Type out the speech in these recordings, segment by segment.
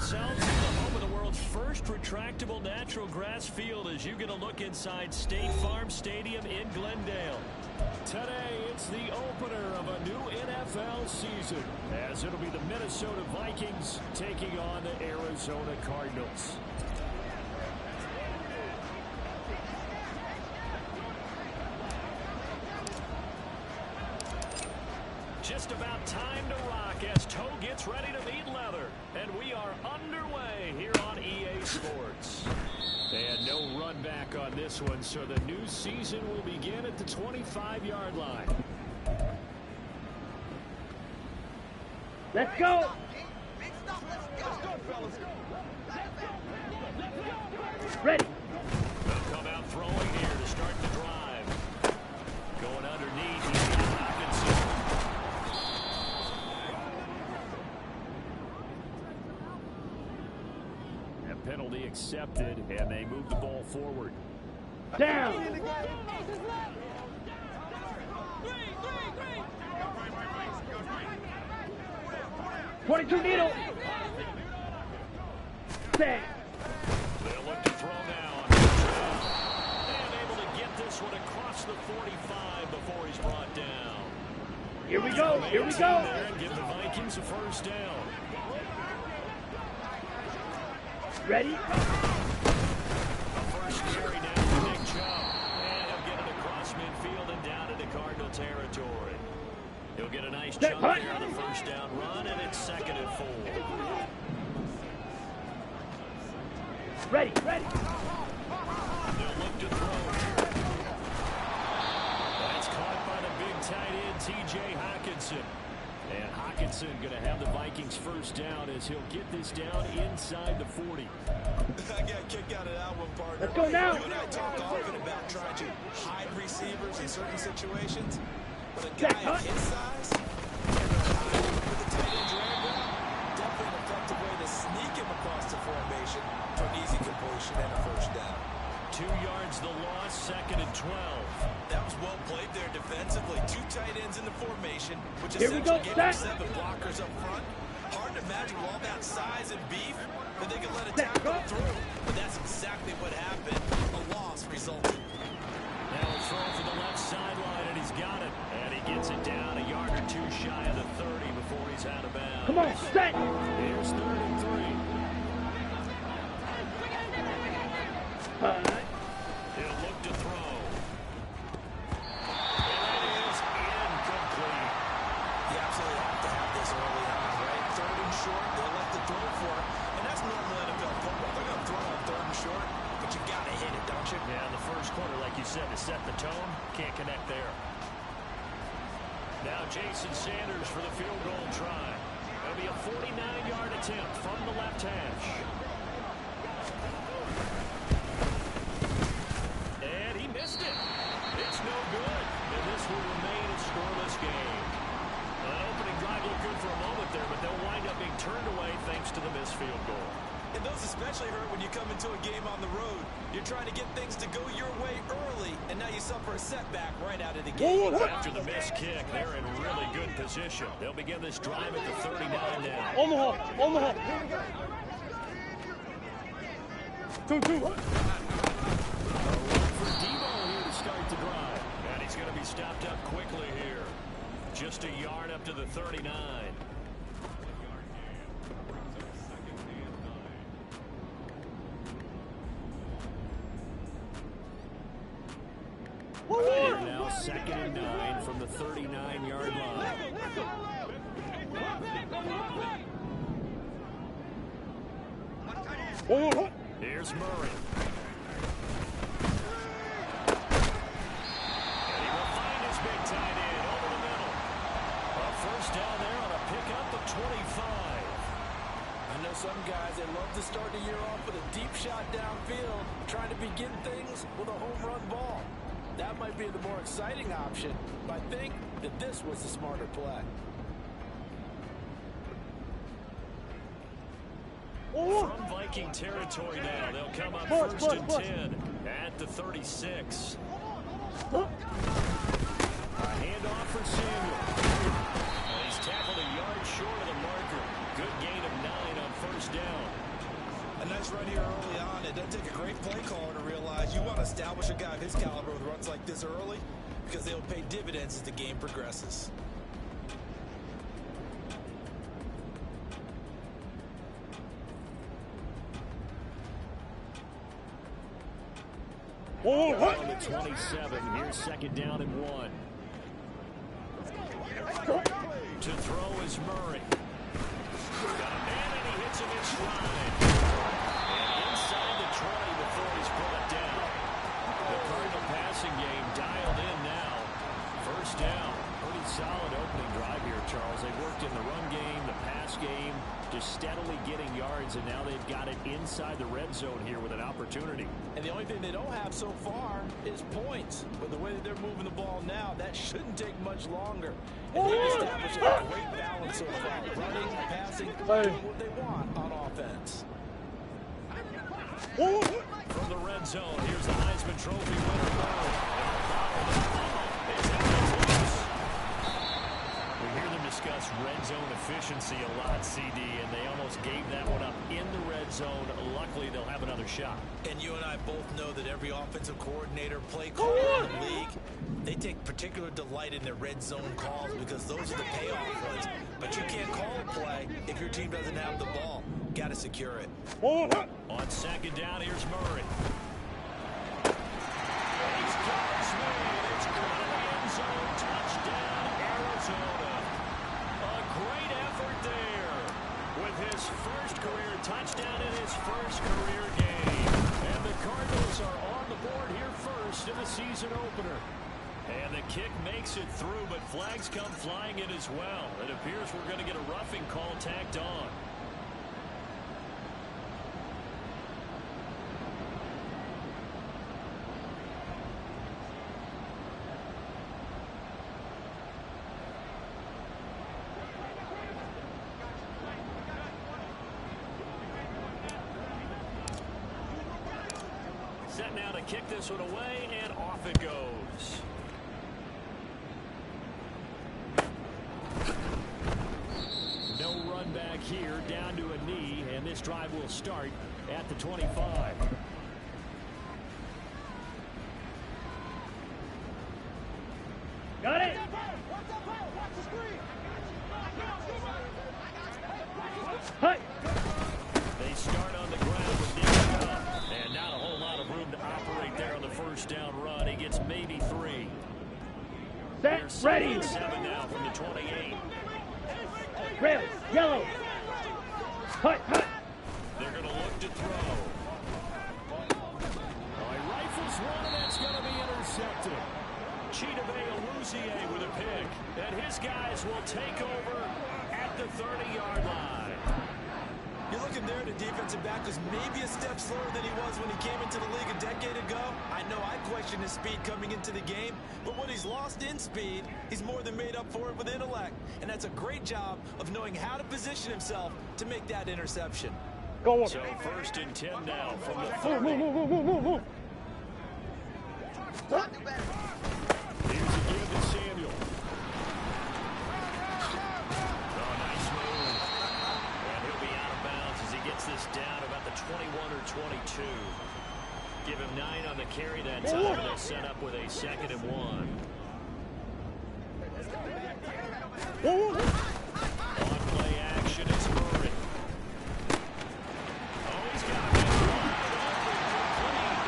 ourselves in the home of the world's first retractable natural grass field as you get a look inside State Farm Stadium in Glendale. Today, it's the opener of a new NFL season, as it'll be the Minnesota Vikings taking on the Arizona Cardinals. Just about time to rock as Toe gets ready to meet leather. And we are underway here on EA Sports. And no run back on this one, so the new season will begin at the 25-yard line. Let's go! Ready. They'll come out throwing here to start the drive. Going underneath, he's got Hockenson. And penalty accepted, and they move the ball forward. Down! 22 needle! Set! They'll look to throw now. And able to get this one across the 45 before he's brought down. Here we go, here we go! Give the Vikings a first down. Ready? First carry now for Nick Chubb. And he'll get it across midfield and down into Cardinal territory. He'll get a nice chunk there on the first down run, and it's 2nd and 4. Ready, ready. They'll look to throw. That's caught by the big tight end, T.J. Hockenson. And Hockenson going to have the Vikings first down as he'll get this down inside the 40. I got a kick out of that one, partner. Let's go now. You and I talk often about trying to hide receivers in certain situations. But a guy of his size, with the tight end drag route, definitely an effective way to sneak him across the formation for an easy completion and a first down. 2 yards the loss, 2nd and 12. That was well played there defensively. 2 tight ends in the formation, which Here we go, essentially gave him 7 blockers up front. Hard to imagine with all that size and beef that they could let a tackle go through. But that's exactly what happened. A loss resulted. Now a throw for the left sideline, and he's got it. And he gets it down a yard or 2 shy of the 30 before he's out of bounds. Come on, set! Here's 3rd and 3. He'll look to throw. And it is incomplete. You absolutely have to have this early on, right? 3rd and short, they'll let the throw for it. And that's normal NFL football. They're going to throw on 3rd and short, but you got to hit it, don't you? Yeah, in the first quarter, like you said, to set the tone, can't connect there. Now Jason Sanders for the field goal try. It'll be a 49-yard attempt from the left hash. And he missed it. It's no good. And this will remain a scoreless game. An opening drive looked good for a moment there, but they'll wind up being turned away thanks to the missed field goal. And those especially hurt when you come into a game on the road. You're trying to get things to go your way early, and now you suffer a setback right out of the game. After the missed kick, they're in really good position. They'll begin this drive at the 39 now. Omaha. 2-2. For Debo here to start the drive. And he's going to be stopped up quickly here. Just a yard up to the 39. Now 2nd and 9 from the 39-yard line. Here's Murray. And he will find his big tight end over the middle. A first down there on a pickup of 25. I know some guys, they love to start the year off with a deep shot downfield, trying to begin things with a home run ball. That might be the more exciting option, but I think that this was the smarter play. From Viking territory now, they'll come up 1st and 10 at the 36. A handoff for Samuel. And he's tackled a yard short of the marker. Good gain of 9 on first down. A nice run here early on. It doesn't take a great play caller to realize you want to establish a guy of his caliber with runs like this early because they'll pay dividends as the game progresses. On the 27, here's second down and 1. To throw is Murray. Got a man and he hits him in stride. And inside the 20 before he's brought down. The Cardinal passing game dialed in now. First down. Pretty solid opening drive here, Charles. They worked in the run game, the pass game, just steadily getting yards, and now they've got it inside the red zone here with an opportunity. And the only thing they don't have so far is points. But the way that they're moving the ball now, that shouldn't take much longer. And they've established a great balance so far. Running, passing, doing what they want on offense. From the red zone, here's the Heisman Trophy winner, Murray. We hear them discuss red zone efficiency a lot, CD, and they almost gave that one up in the red zone. Luckily, they'll have another shot. And you and I both know that every offensive coordinator, play caller in the league, they take particular delight in their red zone calls because those are the payoff ones. But you can't call a play if your team doesn't have the ball. Got to secure it. On second down, here's Murray. He's got his man. It's caught in the end zone. Touchdown, Arizona. A great effort there with his first career touchdown in his first career game. And the Cardinals are on the board here first in the season opener. And the kick makes it through, but flags come flying in as well. It appears we're going to get a roughing call tacked on. Set now to kick this one away, and off it goes. No run back here, down to a knee, and this drive will start at the 25. Got it. Hey. They start on the ground with Nick up, and not a whole lot of room to operate there on the first down run. He gets maybe 3. Set. Ready. 7 now from the 28. Red. Yellow. Hut. Hut. They're going to look to throw. Oh, he rifles one, and that's going to be intercepted. Chidobe Awuzie with a pick, and his guys will take over at the 30-yard line. You're looking there, the defensive back was maybe a step slower than he was when he came into the league a decade ago. I know I questioned his speed coming into the game, but when he's lost in speed, he's more than made up for it with intellect. And that's a great job of knowing how to position himself to make that interception. Go on. So first and 10 now from the 30. Move. Here's a give to Samuel. Oh, nice move. And he'll be out of bounds as he gets this down about the 21 or 22. Give him 9 on the carry that time, and they'll set up with a 2nd and 1. On play action, it's Murray. Oh, he's got a man wide open, complete.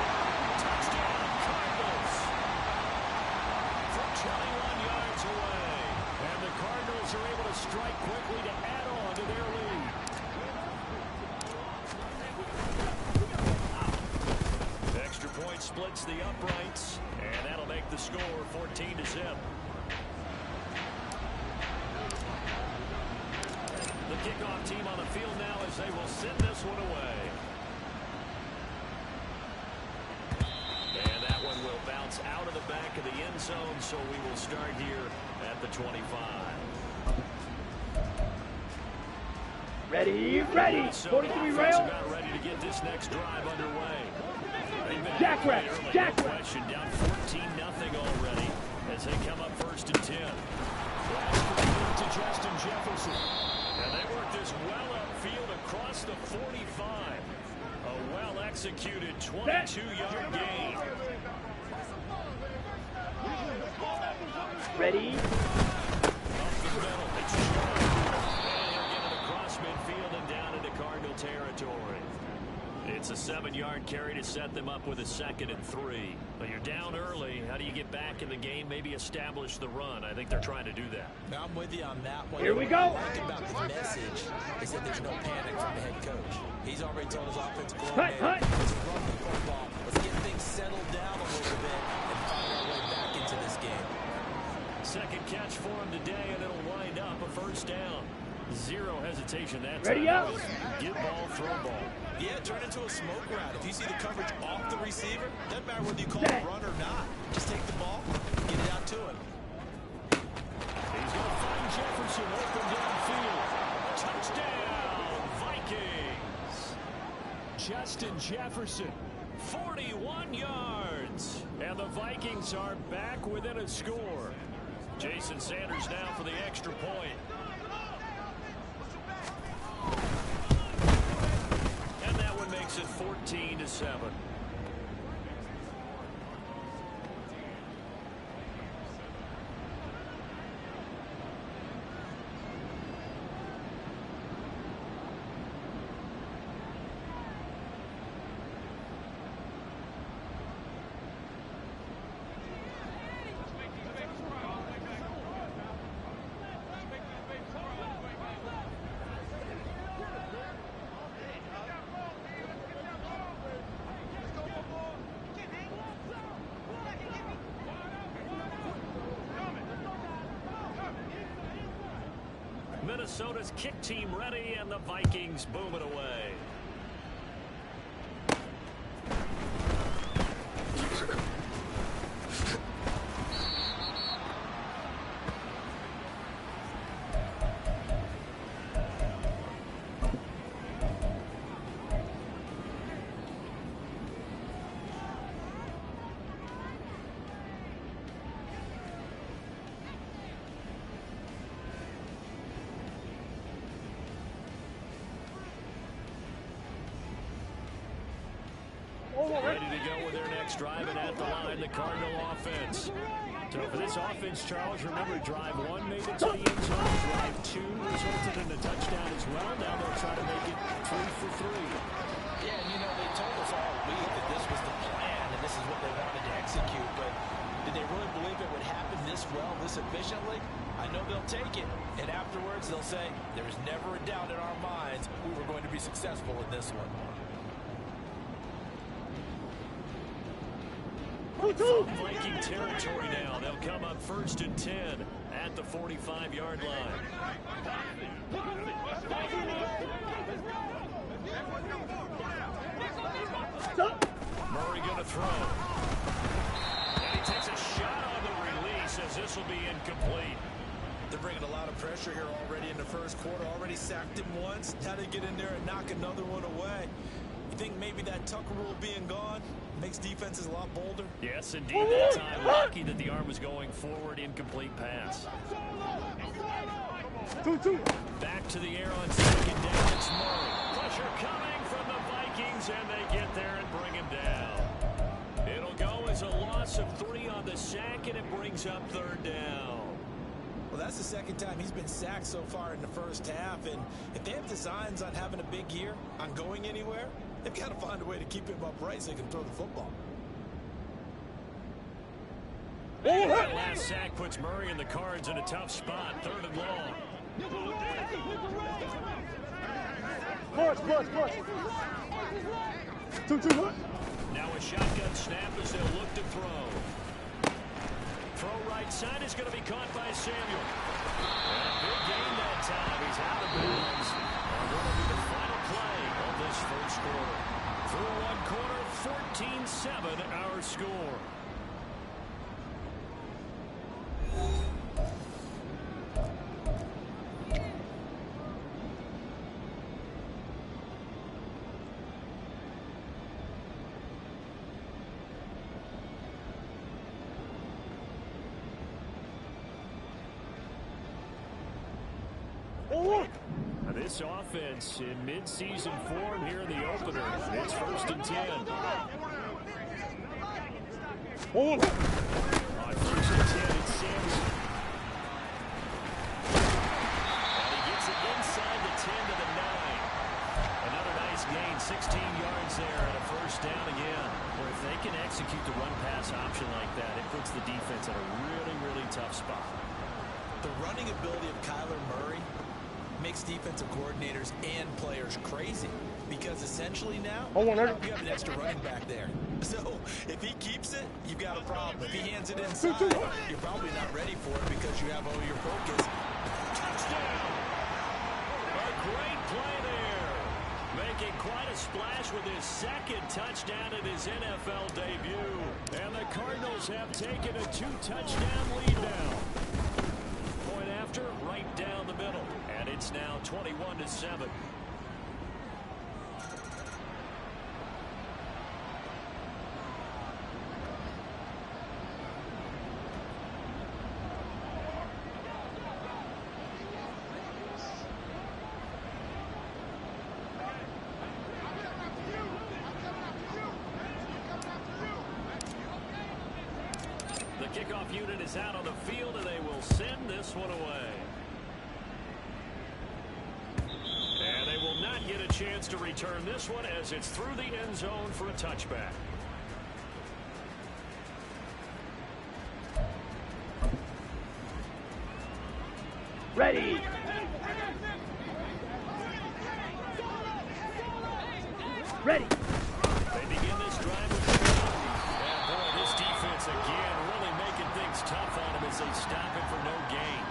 Touchdown, Cardinals. From 21 yards away. And the Cardinals are able to strike quickly to add on to their lead. Extra point splits the uprights, and that'll make the score 14-0. The kickoff team on the field now as they will send this one away. And that one will bounce out of the back of the end zone, so we will start here at the 25. Ready. So 43 the offense rail. about ready to get this next drive underway. Jackrabbit. Question down 14-0 already as they come up first and 10. Last to Justin Jefferson. And they work this well upfield across the 45. A well-executed 22-yard gain. Ready? Up the middle. It's short. And he'll get it across midfield and down into Cardinal territory. It's a 7-yard carry to set them up with a 2nd and 3. But you're down early. How do you get back in the game? Maybe establish the run. I think they're trying to do that. Now I'm with you on that one. Here we go. What I like about the message is that there's no panic from the head coach. He's already told his offensive coordinator, it's a rugby football. Let's get things settled down a little bit and find our way back into this game. Second catch for him today, and it'll wind up a 1st down. Zero hesitation that time. Ready up. Get ball, throw ball. Yeah, turn into a smoke route. If you see the coverage off the receiver, doesn't matter whether you call it a run or not. Just take the ball, get it out to him. He's going to find Jefferson open downfield. Touchdown, Vikings. Justin Jefferson, 41 yards. And the Vikings are back within a score. Jason Sanders now for the extra point. And that one makes it 14-7. Minnesota's kick team ready, and the Vikings boom it away. Ready to go with their next drive, and at the line, the Cardinal offense. So for this offense, Charles, remember, drive 1 made it to the end zone. Drive 2 resulted in a touchdown as well. Now they'll try to make it 3 for 3. Yeah, and you know, they told us all week that this was the plan and this is what they wanted to execute, but did they really believe it would happen this well, this efficiently? I know they'll take it, and afterwards they'll say, there was never a doubt in our minds we were going to be successful in this one. Viking territory now. They'll come up 1st and 10 at the 45-yard line. Murray going to throw. And he takes a shot on the release as this will be incomplete. They're bringing a lot of pressure here already in the first quarter. Already sacked him once. How to get in there and knock another one away. You think maybe that Tucker rule being gone makes defenses a lot bolder? Yes, indeed. That time, lucky that the arm was going forward. Incomplete pass. 2-2. Back to the air on 2nd down. It's Murray. Pressure coming from the Vikings, and they get there and bring him down. It'll go as a loss of 3 on the sack, and it brings up 3rd down. Well, that's the 2nd time he's been sacked so far in the first half, and if they have designs on having a big year, on going anywhere, they've got to find a way to keep him upright so they can throw the football. That last sack puts Murray and the Cards in a tough spot. 3rd and long. Push. 2-2. Now a shotgun snap as they'll look to throw. Throw right side is going to be caught by Samuel. And a big gain that time. He's out of bounds. And that'll be the final play of this first quarter. Through 1 quarter, 14-7 our score. This offense in mid-season form here in the opener. It's 1st and 10. Hold on. On 1st and 10, it's Samson. And he gets it inside the 10 to the 9. Another nice gain, 16 yards there and a 1st down again. Or if they can execute the run-pass option like that, it puts the defense in a really, really tough spot. The running ability of Kyler Murray makes defensive coordinators and players crazy because essentially now you have an extra running back there. So if he keeps it, you've got a problem. If he hands it inside, you're probably not ready for it because you have all your focus. Touchdown! A great play there. Making quite a splash with his 2nd touchdown in his NFL debut. And the Cardinals have taken a 2-touchdown lead now. Point after, right down the middle. And it's now 21-7. The kickoff unit is out on the field, and they will send this one away. And they will not get a chance to return this one as it's through the end zone for a touchback. Ready. Ready. They begin this drive with the run. And boy, this defense again really making things tough on him as they stop him for no gain.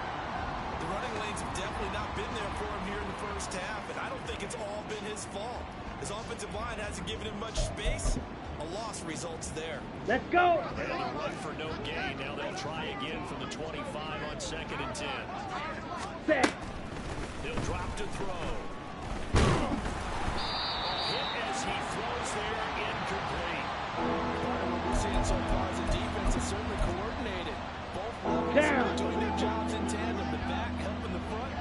The running lanes have definitely not been there for him here in the 1st half, and I don't think it's all been his fault. His offensive line hasn't given him much space. A loss results there. Let's go. And a run for no gain. Now they'll try again from the 25 on 2nd and 10. Set. They'll drop to throw. Hit as he throws there, incomplete. What we're seeing so far as the defense is certainly coordinated. Both levels doing their jobs in tandem. The back helping the front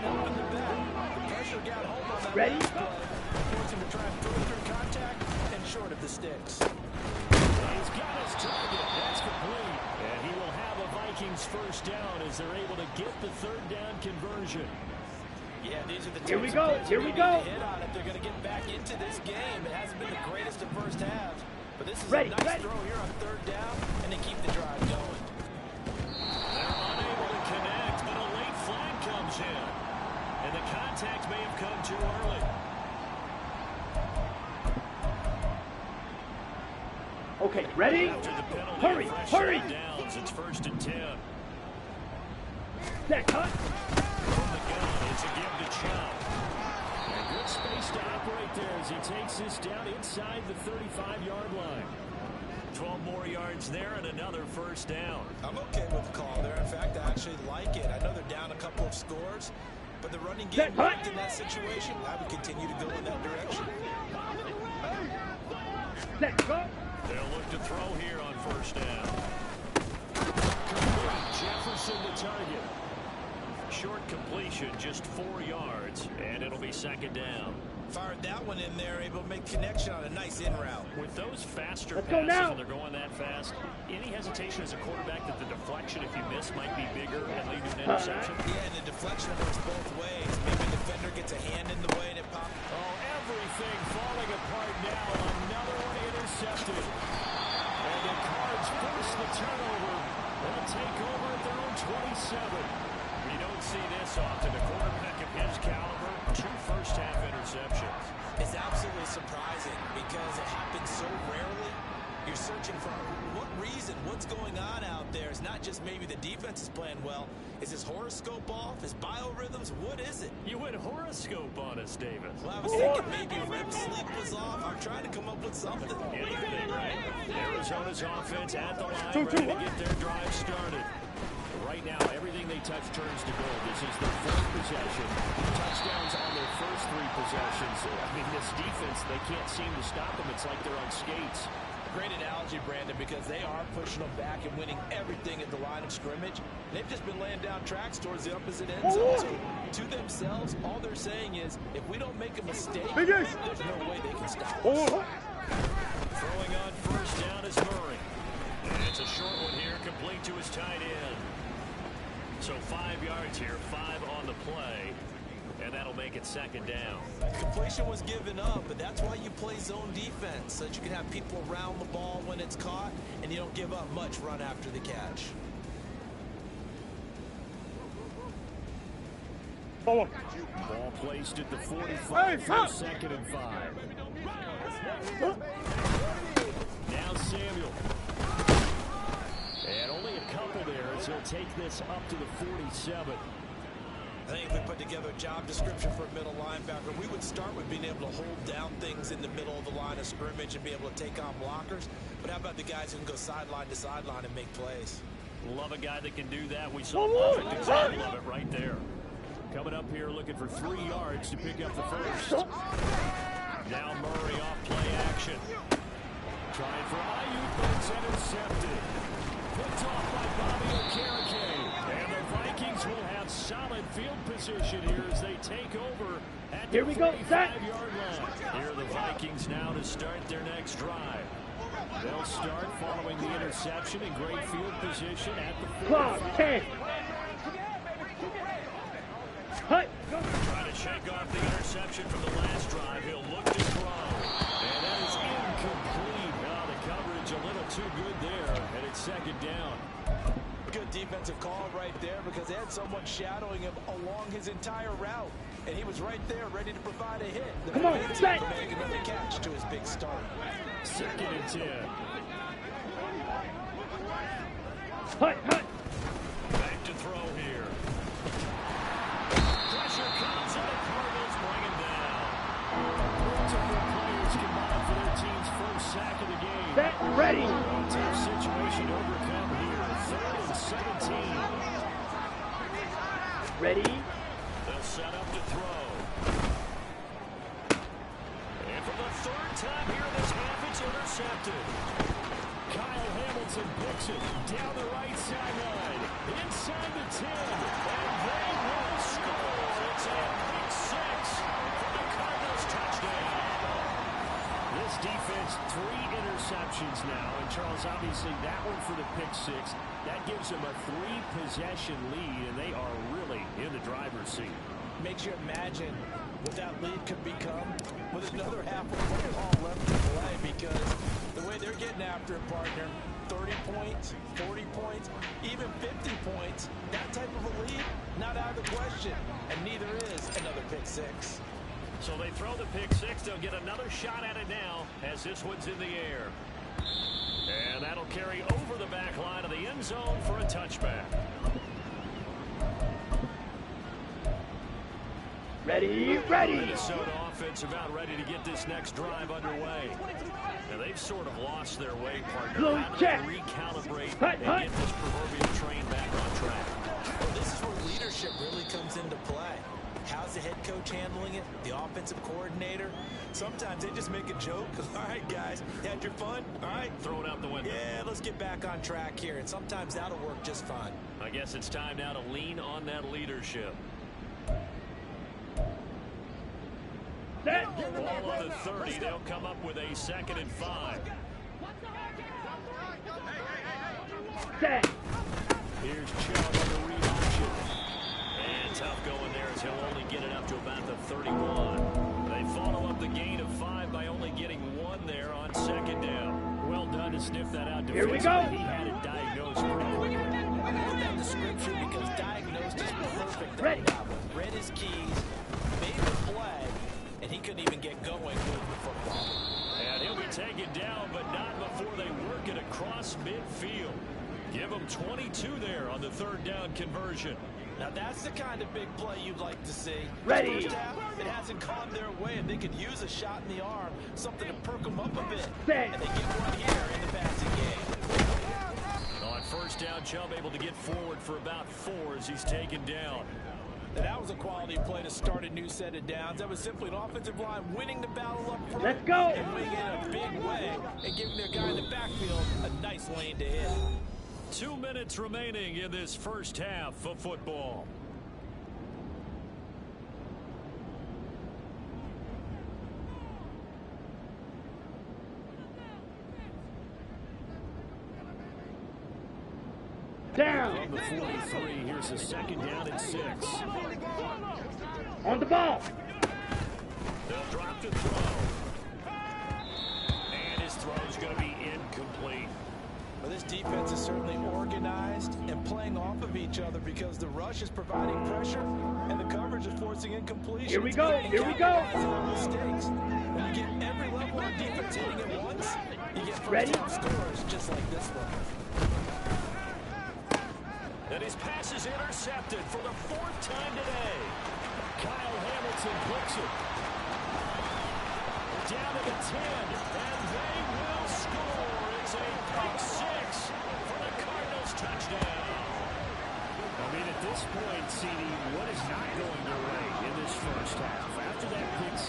helping the back. The pressure got home on that last play. Forcing him to try and throw through contact and short of the sticks. He's got his target. That's complete. And he will have a Vikings 1st down as they're able to get the 3rd down conversion. Yeah, these are the Here we types go. of plays Here that we need go. to hit on if they're going to get back into this game. It hasn't been the greatest of 1st halves, but this is Ready, a nice ready. throw here on 3rd down, and they keep the drive going. They're unable to connect, but a late flag comes in. And the contact may have come too early. Okay, ready? After the penalty, Hurry, fresh hurry. set of downs, it's 1st and 10. Set, cut. From the gun, it's a give to Chubb. And good space to operate there as he takes this down inside the 35-yard line. 12 more yards there and another 1st down. I'm okay with the call there. In fact, I actually like it. I know they're down a couple of scores, but the running game worked in that situation. I would continue to go in that direction. Set, cut. They'll look to throw here on 1st down. Jefferson the target. Short completion, just 4 yards, and it'll be 2nd down. Fired that one in there, able to make connection on a nice in route. With those faster Let's go passes, now. and they're going that fast, any hesitation as a quarterback that the deflection, if you miss, might be bigger and lead to an interception? Yeah, and the deflection works both ways. Maybe the defender gets a hand in the way and it pops. Oh, everything falling apart now. Another one intercepted. And the Cards force the turnover. They'll take over at their own 27. We don't see this often. A quarterback of his caliber, 2 first-half interceptions. It's absolutely surprising because it happens so rarely. You're searching for what reason, what's going on out there. It's not just maybe the defense is playing well. Is his horoscope off? His biorhythms? What is it? You went horoscope on us, Davis. Well, I was thinking maybe REM sleep was off. I'm trying to come up with something. Anything, right? Arizona's offense at the line, ready to get their drive started. Right now, everything they touch turns to gold. This is their 4th possession. Touchdowns on their first 3 possessions. I mean, this defense, they can't seem to stop them. It's like they're on skates. Great analogy, Brandon, because they are pushing them back and winning everything at the line of scrimmage. They've just been laying down tracks towards the opposite end zone. So to themselves, all they're saying is, if we don't make a mistake, there's no way they can stop us. Throwing on first down is Murray. And it's a short one here, complete to his tight end. So 5 yards here, 5 on the play. And that'll make it second down. Completion was given up, but that's why you play zone defense, so that you can have people around the ball when it's caught, and you don't give up much run after the catch. Ball placed at the 45 for second and 5. Now Samuel. And only a couple there as he'll take this up to the 47. I think if we put together a job description for a middle linebacker, we would start with being able to hold down things in the middle of the line of scrimmage and be able to take on blockers. But how about the guys who can go sideline to sideline and make plays? Love a guy that can do that. We saw a perfect example of it right there. Coming up here looking for 3 yards to pick up the first. Now Murray off play action. Trying for Ayuk, but it's intercepted. Picked off by Bobby Okereke. And the Vikings will have solid field position here as they take over at the 45-yard line. Here are the Vikings now to start their next drive. They'll start following the interception in great field position at the 45. Trying to shake off the interception from the last drive. He'll look to throw. And that is incomplete. Oh, the coverage a little too good there. And it's second down. Good defensive call right there because they had someone shadowing him along his entire route. And he was right there ready to provide a hit. Come on, set! Make another catch to his big start. Second and 10. Hut. Back to throw here. Pressure comes and the Cardinals bring him down. Multiple players combined for their team's first sack of the game. Set, ready. Tough situation to overcome here. 3rd and 17. Ready. They'll set up to throw. And for the 3rd time here this half, it's intercepted. Kyle Hamilton picks it down the right sideline, inside the 10, and they will score. It's a pick 6 for the Cardinals touchdown. This defense, 3 interceptions now, and Charles, obviously that one for the pick 6, that gives them a 3-possession lead, and they are really in the driver's seat. Makes you imagine what that lead could become with another half of football left to play, because the way they're getting after it, partner, 30 points, 40 points, even 50 points, that type of a lead, not out of the question, and neither is another pick 6. So they throw the pick 6. They'll get another shot at it now as this one's in the air. And that'll carry over the back line of the end zone for a touchback. Ready. Minnesota offense about ready to get this next drive underway. Now they've sort of lost their way, partner. Blue How do check. they recalibrate and get this proverbial train back on track? Well, this is where leadership really comes into play. How's the head coach handling it? The offensive coordinator? Sometimes they just make a joke. All right, guys, you had your fun? All right. Throw it out the window. Yeah, let's get back on track here. And sometimes that'll work just fine. I guess it's time now to lean on that leadership. Set. Ball on the 30. They'll come up with a 2nd and 5. Set. Here's Chubb on the read option. And tough going there as he'll only get it up to about the 31. They follow up the gain of 5 by only getting 1 there on 2nd down. Well done to sniff that out defensively. Here we go. He had it diagnosed pretty quickly. I love that description because diagnosed is perfect. Ready. Read his keys, made the play, and he couldn't even get going with the football. And he'll be taken down, but not before they work it across midfield. Give him 22 there on the 3rd down conversion. Now that's the kind of big play you'd like to see. Ready. First half, it hasn't gone their way, and they could use a shot in the arm, something to perk them up a bit. Set. And they get one here in the passing game. On 1st down, Chubb able to get forward for about 4 as he's taken down. And that was a quality play to start a new set of downs. That was simply an offensive line winning the battle up front. Let's go. And winning in a big way and giving their guy in the backfield a nice lane to hit. 2 minutes remaining in this first half of football. Down. From the 43, here's a second down and 6. On the ball. They'll drop to throw. And his throw's going to be incomplete. Well, this defense is certainly organized and playing off of each other because the rush is providing pressure and the coverage is forcing incompletion. Here we go. Here we go. Mistakes. When you get every level of defense hitting at once, you get Ready? first down scores just like this one. And his pass is intercepted for the 4th time today. Kyle Hamilton hooks it. Down to the 10, and they will score. It's a pick 6 for the Cardinals touchdown. I mean, at this point, CD, what is not going their way in this first half? After that pick 6,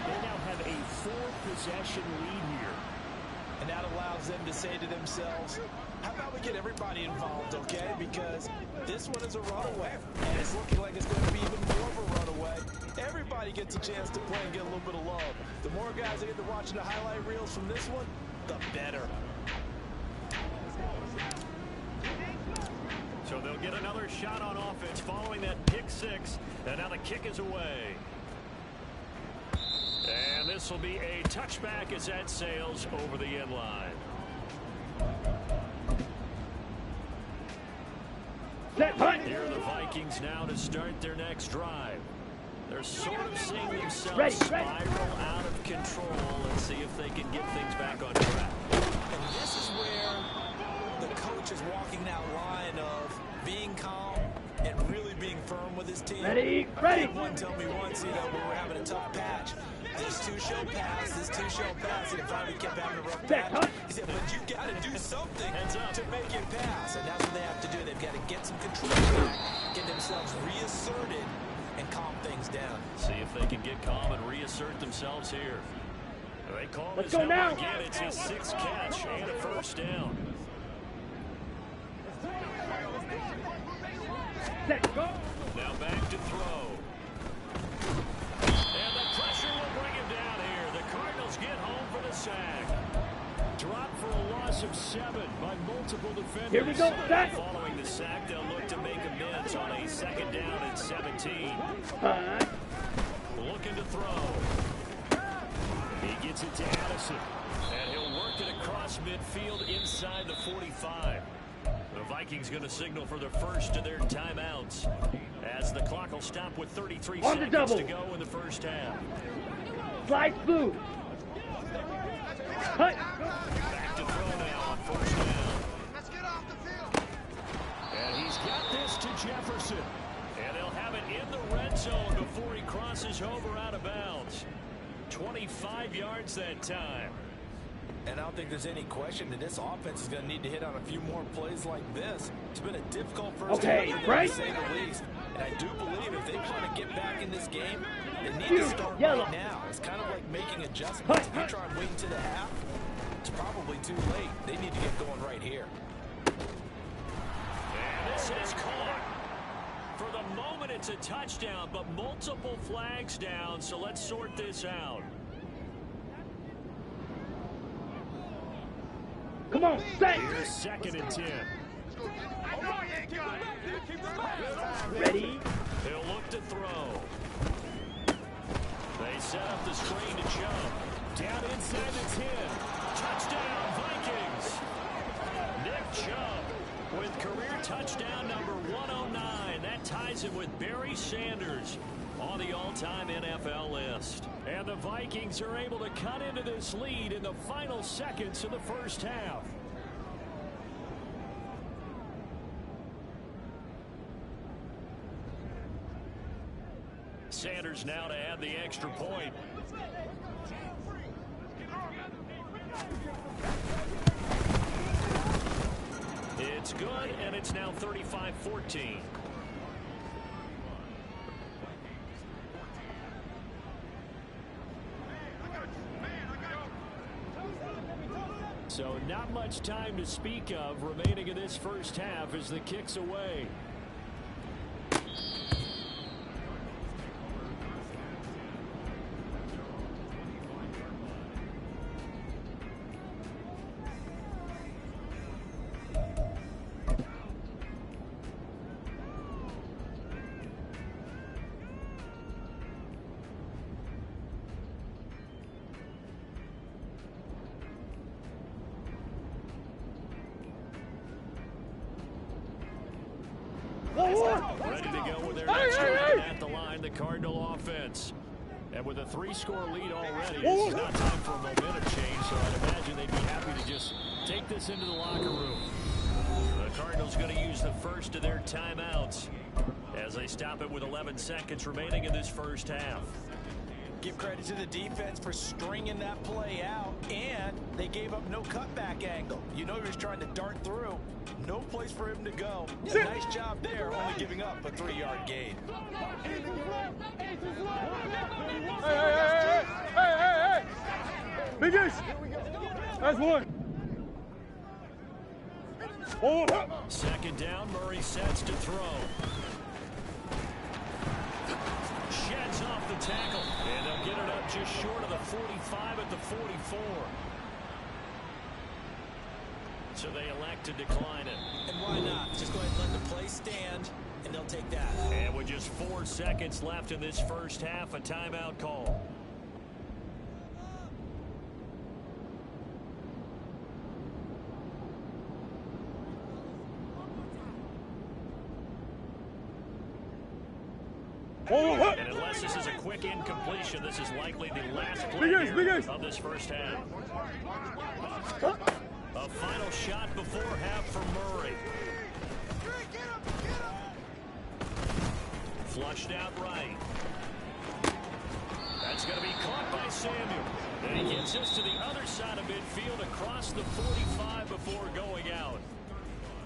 they now have a 4-possession lead here. And that allows them to say to themselves, how about we get everybody involved, okay? Because this one is a runaway, and it's looking like it's going to be even more of a runaway. Everybody gets a chance to play and get a little bit of love. The more guys that get to watching the highlight reels from this one, the better. So they'll get another shot on offense following that pick 6, and now the kick is away. And this will be a touchback as that sails over the end line. Set punt. Here are the Vikings now to start their next drive. They're sort of seeing themselves Ready. spiral out of control. Let's see if they can get things back on track. And this is where the coach is walking that line of being calm and really being firm with his team. Ready. I Ready. had one tell me once, you know, when we were having a tough patch, these two show pass, this two show pass, and finally kept having a rough Set patch. punt. He said, but you got to do something Heads up. to make it pass, and that's what they have to do. They've got to get some control back, get themselves reasserted, and calm things down. See if they can get calm and reassert themselves here. They call Let's this go number now. again. It's his 6th catch and a first down. Set. Go. Now back to throw. And the pressure will bring him down here. The Cardinals get home for the sack. Dropped for a loss of 7 by multiple defenders. Here we go, sack. Following the sack, they'll look to make amends on a 2nd down and 17. Punt. Looking to throw. He gets it to Addison. And he'll work it across midfield inside the 45. The Vikings going to signal for the first of their timeouts as the clock will stop with 33 On the seconds double. to go in the first half. Slide smooth. Punt. Back to throw now on first down. Let's get off the field. And he's got this to Jefferson. And they'll have it in the red zone before he crosses over out of bounds. 25 yards that time. And I don't think there's any question that this offense is going to need to hit on a few more plays like this. It's been a difficult first Okay, half for them, right. to say the least. And I do believe if they want to get back in this game, they need Huge to start yellow. right now. It's kind of like making adjustments. If you Hut, try and wait until the half, it's probably too late. They need to get going right here. And this is caught. For the moment, it's a touchdown, but multiple flags down, so let's sort this out. Come on. Set. Here's 2nd and 10. Ready. He'll look to throw. They set up the screen to jump. Down inside the 10. Touchdown, Vikings. Nick Chubb with career touchdown number 109. That ties him with Barry Sanders on the all-time NFL list. And the Vikings are able to cut into this lead in the final seconds of the first half. Sanders now to add the extra point. It's good, and it's now 35-14. So not much time to speak of remaining in this first half as the kick's away. Ready to go with their next drive at the line, the Cardinal offense. And with a 3-score lead already, this is not time for a momentum change, so I'd imagine they'd be happy to just take this into the locker room. The Cardinals going to use the first of their timeouts as they stop it with 11 seconds remaining in this first half. Give credit to the defense for stringing that play out, and they gave up no cutback angle. You know he was trying to dart through. No place for him to go. Nice job there, only giving up a 3-yard gain. Hey! Biggest! That's one. Second down, Murray sets to throw. Sheds off the tackle, and they'll get it up just short of the 45 at the 44. So they elect to decline it. And why not? Just go ahead and let the play stand, and they'll take that. And with just 4 seconds left in this first half, a timeout call. And unless this is a quick incompletion, this is likely the last play of this first half. A final shot before half for Murray. Flushed out right. That's going to be caught by Samuel. And he gets us to the other side of midfield across the 45 before going out.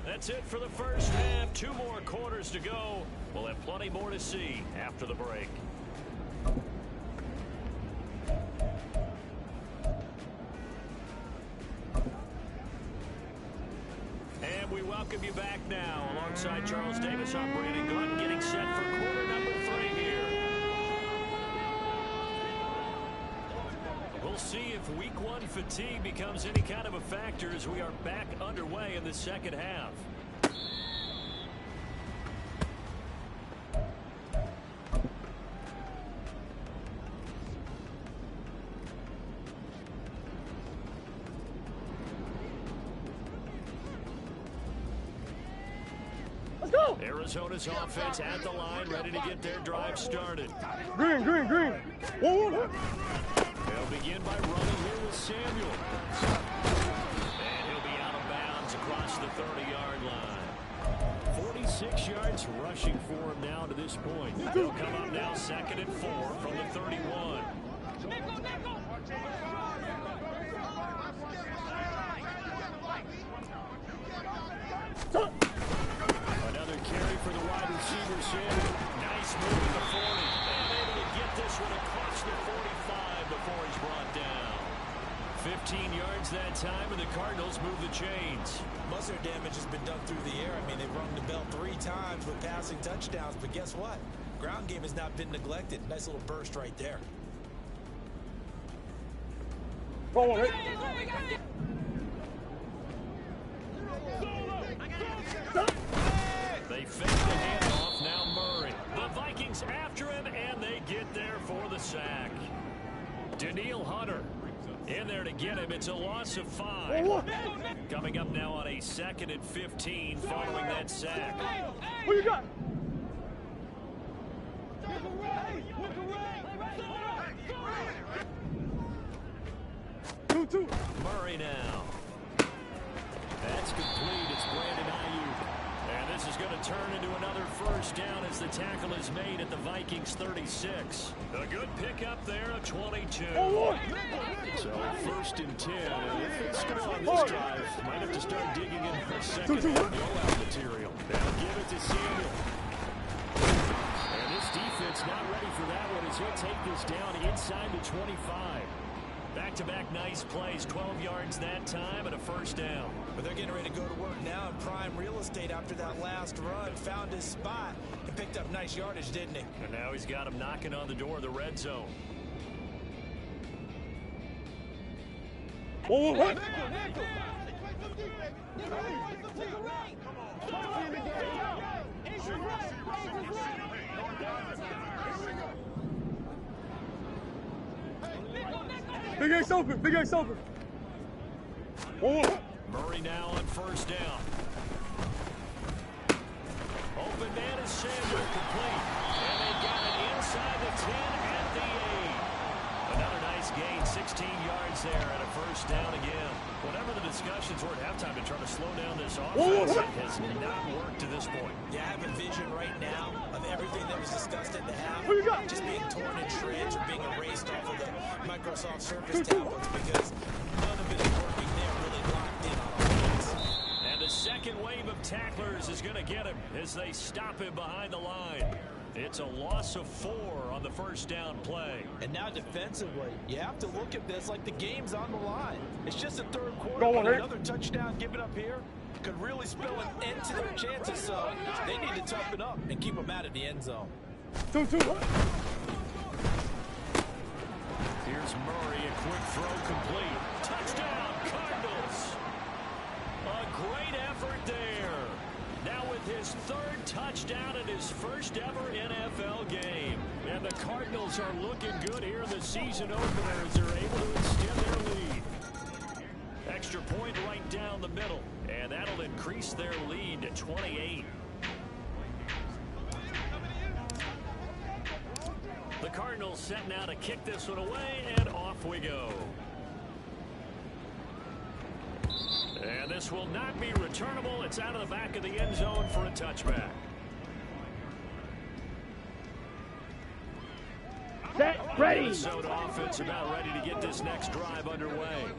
That's it for the first half. 2 more quarters to go. We'll have plenty more to see after the break. And we welcome you back now. Alongside Charles Davis, I'm Brandon Gunn, getting set for quarter number 3 here. We'll see if week 1 fatigue becomes any kind of a factor as we are back underway in the second half. Arizona's offense at the line, ready to get their drive started. Green. They'll begin by running here with Samuel. And he'll be out of bounds across the 30-yard line. 46 yards rushing for him now to this point. They'll come up now 2nd and 4 from the 31. Another carry for the wide receiver, Samuel. Nice move at the 40. And able to get this one across the 45 before he's brought down. 15 yards that time, and the Cardinals move the chains. Most of their damage has been done through the air. I mean, they've rung the bell 3 times with passing touchdowns, but guess what? Ground game has not been neglected. Nice little burst right there. They fake the handoff, now Murray. The Vikings after him, and they get there for the sack. Daniil Hunter in there to get him. It's a loss of 5. Coming up now on a 2nd and 15 following that sack. What you got? Two. Murray now. That's complete. It's Brandon Ayuk. And this is going to turn into another first down as the tackle is made at the Vikings 36. A good pickup there, a 22. So 1st and 10. If it's still on this drive, might have to start digging in for second goal-out material. They'll give it to Samuel. And this defense not ready for that one as he'll take this down inside the 25. Back back-to-back nice plays, 12 yards that time and a first down. But they're getting ready to go to work now in prime real estate after that last run. Found his spot and picked up nice yardage, didn't he? And now he's got him knocking on the door of the red zone. Oh, what? Big X open, Big X open. Oh. Murray now on first down. Open man is Samuel, complete. And they got it inside the 10 at the 8. Another nice gain, 16 yards there and a first down again. Whatever the discussions were at halftime to try to slow down this offense, it has not worked to this point. Yeah, I have a vision right now of everything that was discussed at the half Who you got? just being torn in shreds or being erased off of the Microsoft Surface tablets because none of it is working. They're really locked in on offense. And the second wave of tacklers is going to get him as they stop him behind the line. It's a loss of 4 on the first down play. And now defensively, you have to look at this like the game's on the line. It's just the third quarter. Go on, But another touchdown given up here could really spill an end to their chances. So they need to toughen up and keep them out of the end zone. 2-2. Here's Murray, a quick throw complete. Touchdown, Cardinals. A great effort there. Now with his third touchdown in his first ever NFL game. And the Cardinals are looking good here in the season opener as they're able to extend their lead. Extra point right down the middle. And that'll increase their lead to 28. The Cardinals set now to kick this one away, and off we go. And this will not be returnable. It's out of the back of the end zone for a touchback. Set, ready. Minnesota offense about ready to get this next drive underway.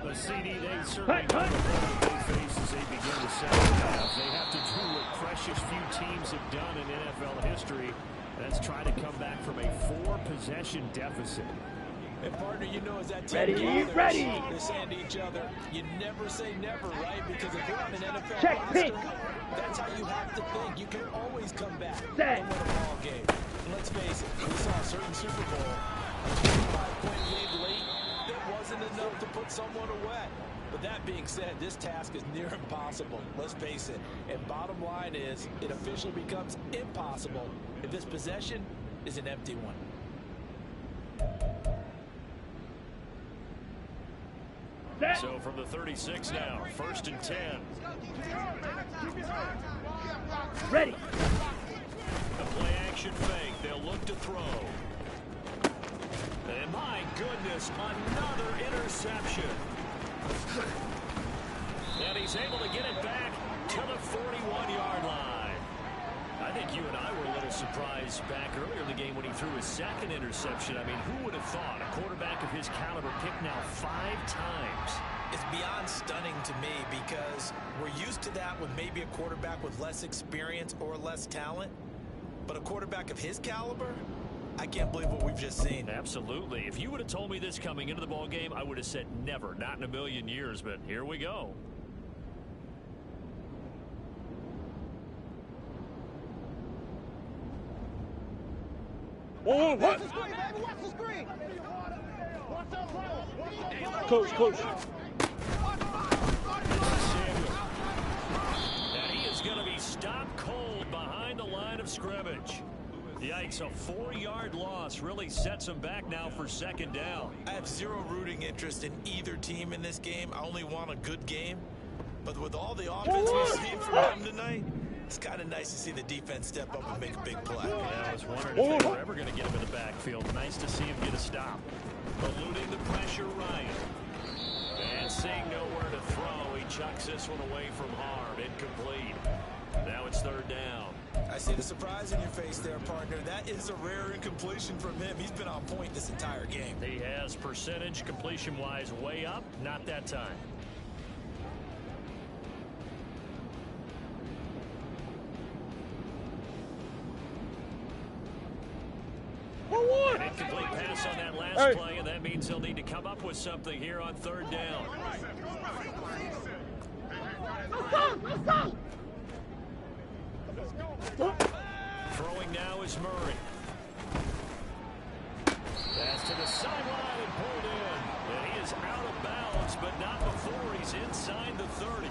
The CD, they certainly know the problem they face as they begin the second half. They have to do what precious few teams have done in NFL history. That's try to come back from a 4-possession deficit. And partner, you know, as that team Ready, gathers, ready. they're saying to each other, you never say never, right? Because if you're on an NFL Check, roster, pick. that's how you have to think. You can always come back Set. and win a ball game. And let's face it, we saw a certain Super Bowl, a 25-point lead late, that wasn't enough to put someone away. But that being said, this task is near impossible. Let's face it. And bottom line is, it officially becomes impossible if this possession is an empty one. Set. So from the 36 now, 1st and 10. Ready. A play action fake. They'll look to throw. And my goodness, another interception. And he's able to get it back to the 41-yard line. I think you and I were a little surprised back earlier in the game when he threw his second interception. I mean, who would have thought a quarterback of his caliber picked now 5 times? It's beyond stunning to me because we're used to that with maybe a quarterback with less experience or less talent. But a quarterback of his caliber, I can't believe what we've just seen. Absolutely. If you would have told me this coming into the ball game, I would have said never, not in a million years. But here we go. Oh, what? Coach. And he is going to be stopped cold behind the line of scrimmage. Yikes, a 4-yard loss really sets him back now for second down. I have zero rooting interest in either team in this game. I only want a good game. But with all the offense we've seen from them tonight, it's kind of nice to see the defense step up and make a big play. Yeah, I was wondering if they were ever going to get him in the backfield. Nice to see him get a stop. Eluding the pressure, Ryan. And seeing nowhere to throw, he chucks this one away from harm. Incomplete. Now it's 3rd down. I see the surprise in your face there, partner. That is a rare incompletion from him. He's been on point this entire game. He has percentage completion-wise way up. Not that time. An incomplete pass on that last play, and that that means they'll need to come up with something here on third down. Throwing now is Murray. Pass to the sideline and pulled in. And he is out of bounds, but not before he's inside the 30.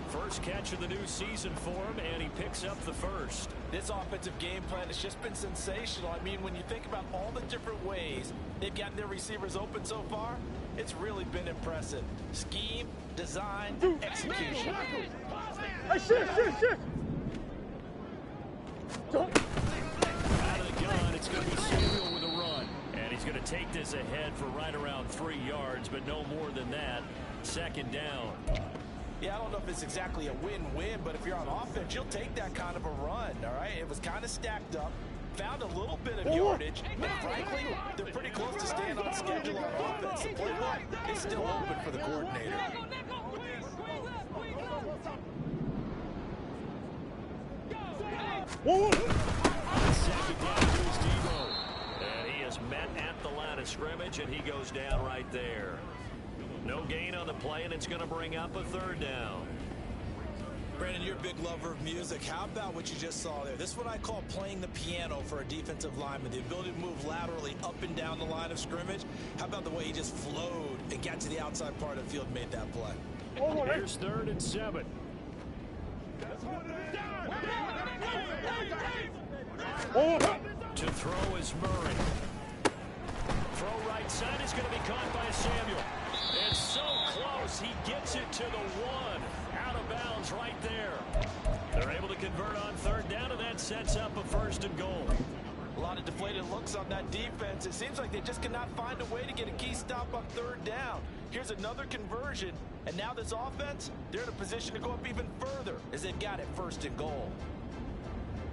First catch of the new season for him, and he picks up the first. This offensive game plan has just been sensational. I mean, when you think about all the different ways they've gotten their receivers open so far, it's really been impressive. Scheme, design, execution. Hey, shift. Out of the gun, it's going to be Samuel with a run. And he's going to take this ahead for right around 3 yards, but no more than that. Second down. Yeah, I don't know if it's exactly a win-win, but if you're on offense, you'll take that kind of a run, all right? It was kind of stacked up, found a little bit of yardage, and frankly, they're pretty close to staying on schedule on offense. The playbook is still open for the coordinator. Second down goes Debo. And he is met at the line of scrimmage, and he goes down right there. No gain on the play, and it's going to bring up a third down. Brandon, you're a big lover of music. How about what you just saw there? This is what I call playing the piano for a defensive lineman. The ability to move laterally up and down the line of scrimmage. How about the way he just flowed and got to the outside part of the field and made that play? Here's 3rd and 7. To throw is Murray. Throw right side is going to be caught by Samuel. It's so close, he gets it to the 1. Out of bounds right there. They're able to convert on third down, and that sets up a 1st and goal. A lot of deflated looks on that defense. It seems like they just cannot find a way to get a key stop on third down. Here's another conversion, and now this offense, they're in a position to go up even further as they've got it 1st and goal.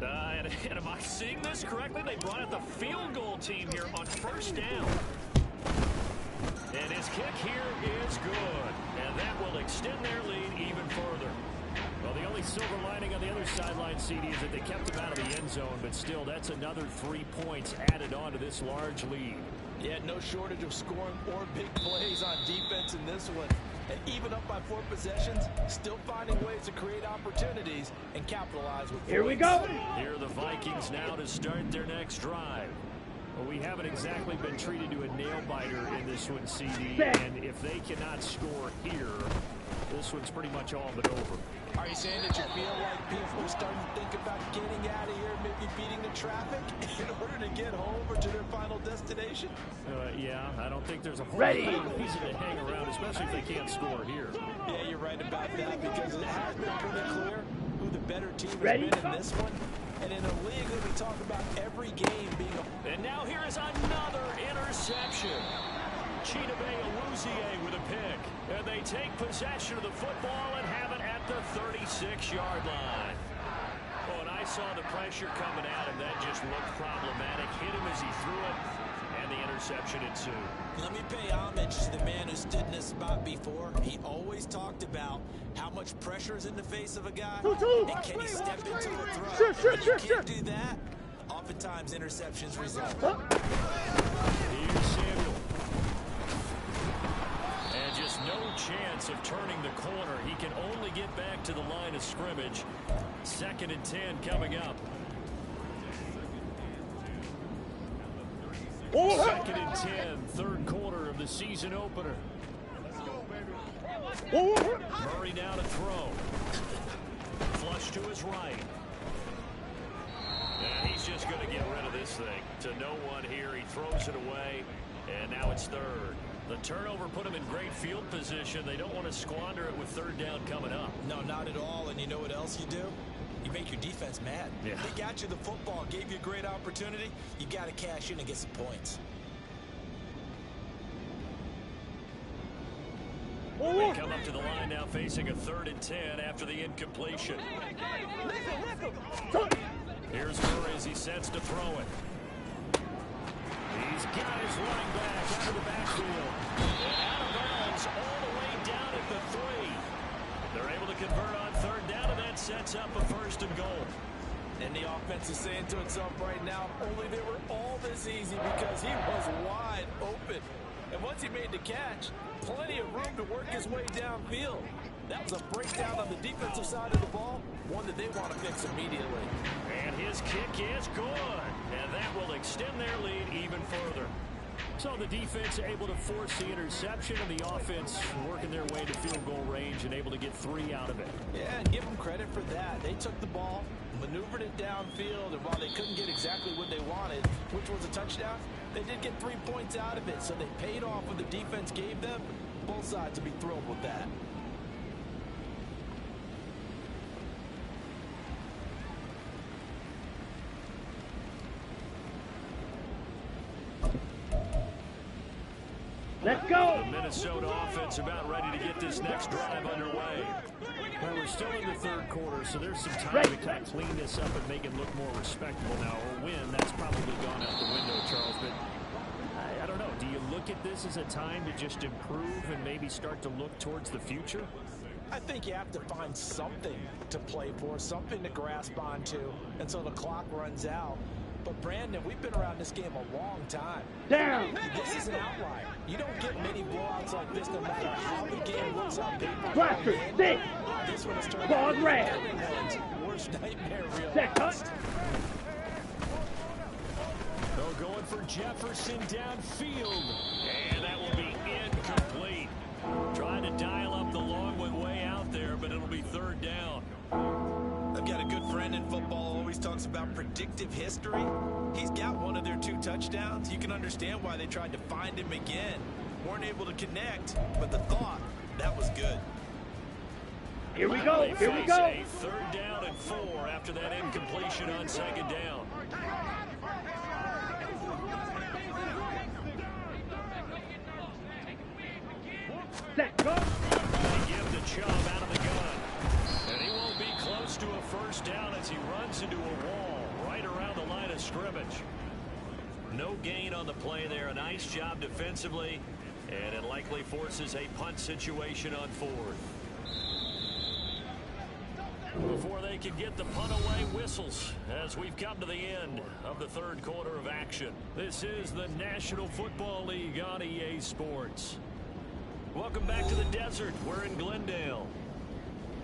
And am I seeing this correctly? They brought out the field goal team here on 1st down. And his kick here is good. And that will extend their lead even further. Well, the only silver lining on the other sideline, CD, is that they kept him out of the end zone. But still, that's another 3 points added on to this large lead. Yeah, no shortage of scoring or big plays on defense in this one. And even up by 4 possessions, still finding ways to create opportunities and capitalize with points. Here we go. Here are the Vikings now to start their next drive. Well, we haven't exactly been treated to a nail-biter in this one, CD. And if they cannot score here, this one's pretty much all but over. Are you saying that you feel like people are starting to think about getting out of here, maybe beating the traffic in order to get home or to their final destination? Yeah, I don't think there's a whole Ready. lot of reason to hang around, especially if they can't score here. Yeah, you're right about that, because it has been pretty clear who the better team has Ready. been in this one. And in a league that we talk about every game being a... And now here is another interception. Chidobe Awuzie with a pick. And they take possession of the football and have it at the 36-yard line. Oh, and I saw the pressure coming at him. That just looked problematic. Hit him as he threw it, and the interception ensued. Let me pay homage to the man who stood in this spot before. He always talked about how much pressure is in the face of a guy, and can he step into the throw. When you can't do that, oftentimes interceptions result. Here's Samuel. And just no chance of turning the corner. He can only get back to the line of scrimmage. 2nd and 10 coming up. 2nd and 10, 3rd quarter of the season opener. Murray now to throw. Flush to his right. And he's just going to get rid of this thing. To no one here. He throws it away. And now it's 3rd. The turnover put him in great field position. They don't want to squander it with 3rd down coming up. No, not at all. And you know what else you do? You make your defense mad. Yeah. They got you the football, gave you a great opportunity. You got to cash in and get some points. They come up to the line now facing a 3rd and 10 after the incompletion. Here's Murray as he sets to throw it. He's got his running back out of the backfield. And out of bounds all the way down at the 3. They're able to convert on 3rd down, and that sets up a 1st and goal. And the offense is saying to itself right now, only they were all this easy because he was wide open. And once he made the catch, plenty of room to work his way downfield. That was a breakdown on the defensive side of the ball, one that they want to fix immediately. And his kick is good. And that will extend their lead even further. So the defense able to force the interception, and the offense working their way to field goal range and able to get 3 out of it. Yeah, and give them credit for that. They took the ball, maneuvered it downfield, and while they couldn't get exactly what they wanted, which was a touchdown, they did get 3 points out of it. So they paid off what the defense gave them. Both sides will be thrilled with that. Let's go. The Minnesota offense about ready to get this next drive underway. Well, we're still in the third quarter, so there's some time to kind of clean this up and make it look more respectable now. Or win, that's probably gone out the window, Charles. But I don't know. Do you look at this as a time to just improve and maybe start to look towards the future? I think you have to find something to play for, something to grasp onto until the clock runs out. But, Brandon, we've been around this game a long time. Down. This is an outlier. You don't get many blowouts like this no matter how the game looks on paper. Blaster, stick. This one has turned Ball out red. everyone's worst nightmare Set, realized. cut. They're going for Jefferson downfield. And that will be incomplete. Trying to dial up the long one way out there, but it'll be third down. I've got a good friend in football, always talks about predictive history. He's got one of their 2 touchdowns. You can understand why they tried to find him again. Weren't able to connect, but the thought, that was good. Here we go. They Here we face go. a 3rd down and 4 after that incompletion on 2nd down. Set, go. They give the Chubb out of the gun. And he won't be close to a 1st down as he runs into a wall right around the line of scrimmage. No gain on the play there. A nice job defensively. And it likely forces a punt situation on 4th. Before they can get the punt away, whistles as we've come to the end of the 3rd quarter of action. This is the National Football League on EA Sports. Welcome back to the desert. We're in Glendale.